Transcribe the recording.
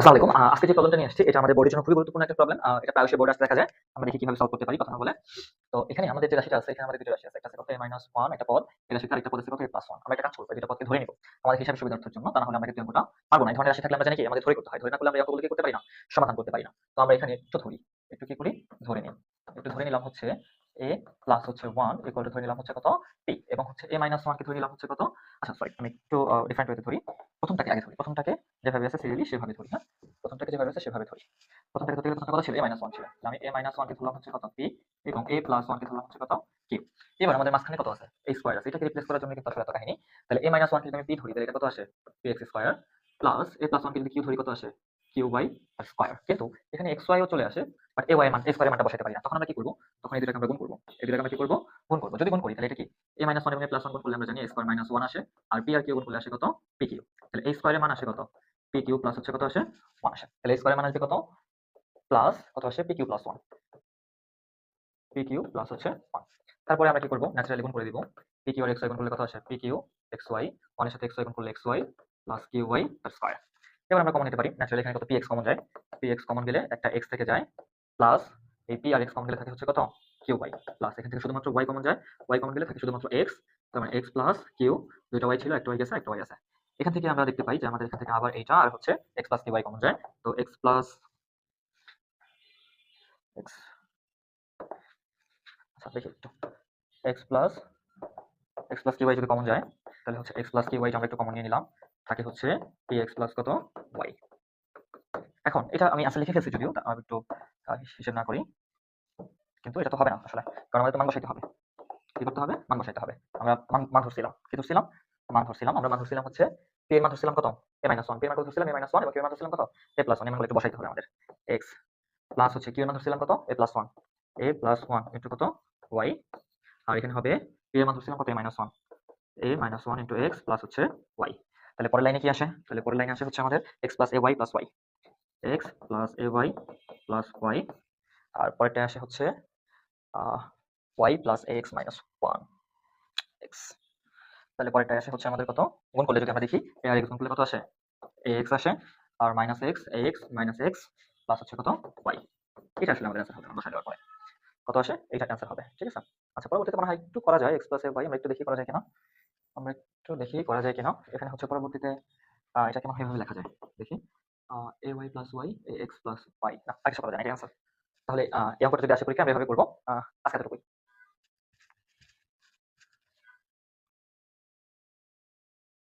আসসালামু আলাইকুম। আজকে যে প্রবলেমটা নিয়ে আসছি এটা আমাদের বোর্ডের জন্য খুবই গুরুত্বপূর্ণ একটা প্রবলেম। এটা প্রায়শই বোর্ডে আসতে দেখা যায়। আমরা দেখি কিভাবে সলভ করতে পারি কথা না বলে। তো এখানে আমাদের যে রাশিটা আছে, এখানে আমাদের দুটো রাশি আছে। একটা আছে কত a-1 একটা পদ, এই রাশিতে আরেকটা পদ আছে কত a+1। আমরা একটা কাজ করব, এই দুটো পদকে ধরে নিব আমাদের হিসাব সুবিধার্থের জন্য। তা না হলে আমরা কিন্তু অঙ্কটা পারব না। এই ধরনের রাশি থাকলে আমরা জানি কি আমাদের ধরে করতে হয়। ধরে না করলে আমরা এই অঙ্কগুলো কি করতে পারি না, সমাধান করতে পারি না। তো আমরা এখানে একটু ধরি, একটু কি করি, ধরে নিই। একটু ধরে নিলাম হচ্ছে a প্লাস হচ্ছে 1 ইকুয়াল টু ধরে নিলাম হচ্ছে কত p, এবং হচ্ছে a-1 কে ধরে নিলাম হচ্ছে কত, আচ্ছা সরি আমি একটু ডিফারেন্ট ওয়েতে ধরি। প্রথমটাকে আগে ধরি, প্রথমটাকে যেভাবে আছে সিরিয়ালি সেভাবে ধরি। হ্যাঁ, প্রথমটাকে যেভাবে আছে সেভাবে ধরি। প্রথমটাকে ধরতে গেলে প্রথমটা কত ছিল, a-1 ছিল। তাহলে আমি a-1 কে ধরলাম হচ্ছে কত p, এবং a+1 কে ধরলাম হচ্ছে কত q। এবার আমাদের মাঝখানে কত আছে, a স্কয়ার আছে। এটাকে রিপ্লেস করার জন্য কিন্তু আসলে এত কাহিনী। তাহলে a-1 কে যদি আমি p ধরি তাহলে এটা কত আসে, px স্কয়ার, প্লাস a+1 কে যদি q ধরি কত আসে, qy স্কয়ার। কিন্তু এখানে xy ও চলে আসে, বাট ay এর মান, a স্কয়ার এর মানটা বসাইতে পারি না। তখন আমরা কি করব, তখন এই দুটাকে আমরা গুণ করব। এই দুটাকে আমরা কি করব, গুণ করব। যদি গুণ করি তাহলে এটা কি, a-1 এবং a+1 গুণ করলে আমরা জানি a স্কয়ার মাইনাস 1 আসে, আর p আর q গুণ করলে আসে কত, pq। তাহলে a স্কয়ার এর মান আসে কত, pq প্লাস হচ্ছে কত আসে 1 আসে। তাহলে a স্কয়ার এর মান আসবে কত, প্লাস কত আসে, pq প্লাস 1, pq প্লাস হচ্ছে 1। তারপরে আমরা কি করব, ন্যাচারালি গুণ করে দিব। pq আর xy গুণ করলে কত আসে, pq xy, 1 এর সাথে xy গুণ করলে xy প্লাস qy তার স্কয়ার। এবার আমরা কমন নিতে পারি, ন্যাচারালি এখানে কত px কমন যায়, px কমন গেলে একটা x থেকে যায়, প্লাস এই p আর x কমন গেলে থাকে হচ্ছে কত, qy, প্লাস এখান থেকে শুধুমাত্র y কমন যায়, y কমন গেলে থাকে শুধুমাত্র x, তার মানে x প্লাস q। দুইটা y ছিল, একটা y গেছে, একটা y আছে। এখান থেকে আমরা দেখতে পাই যে আমাদের এখান থেকে আবার এইটা আর হচ্ছে x প্লাস qy কমন যায়। তো x প্লাস x, আচ্ছা দেখি একটু, x প্লাস qy যদি কমন যায় তাহলে হচ্ছে x প্লাস qy টা আমরা একটু কমন নিয়ে নিলাম, থাকে হচ্ছে px প্লাস কত y। এখন এটা আমি আসলে লিখে ফেলছি যদিও, আমি একটু হিসেব না করি, কিন্তু এটা তো হবে না আসলে, কারণ আমাদের তো মান বসাইতে হবে। কি করতে হবে, মান বসাইতে হবে। আমরা মান ধরছিলাম, কি ধরছিলাম, মান ধরছিলাম। আমরা মান ধরছিলাম হচ্ছে p এর মান ধরছিলাম কত, a-1, p এর মান কত ধরছিলাম a-1, এবং q এর মান ধরছিলাম কত, a+1। এই মানগুলো একটু বসাইতে হবে আমাদের। x প্লাস হচ্ছে q এর মান ধরছিলাম কত, a+1, a+1 ইনটু কত y, আর এখানে হবে p এর মান ধরছিলাম কত, a-1, a-1 into x plus হচ্ছে y। তাহলে পরের লাইনে কি আসে, তাহলে পরের লাইনে আসে হচ্ছে আমাদের x plus ay plus y, x plus ay plus y, আর পরেরটা আসে হচ্ছে y plus ax minus 1 x। তাহলে পরেরটা আসে হচ্ছে আমাদের কত, গুণ করলে যদি আমরা দেখি a আর x গুণ করলে কত আসে, ax আসে, আর minus x, ax minus x plus হচ্ছে কত y। এটা আসলে আমাদের অ্যান্সার হবে বসাই দেওয়ার পরে কত আসে, এইটা অ্যান্সার হবে। ঠিক আছে, আচ্ছা পরবর্তীতে মনে হয় একটু করা যায় x প্লাস y, আমরা একটু দেখি করা যায় কিনা, আমরা একটু দেখি করা যায় কিনা। এখানে হচ্ছে পরবর্তীতে এটা কেমন এভাবে লেখা যায় দেখি, ay plus y, ax plus y, না আর কিছু করা যায় না, এটা অ্যান্সার। তাহলে এই অঙ্কটা যদি আসে পরীক্ষা আমরা এভাবে করবো। আজকে এতটুকুই।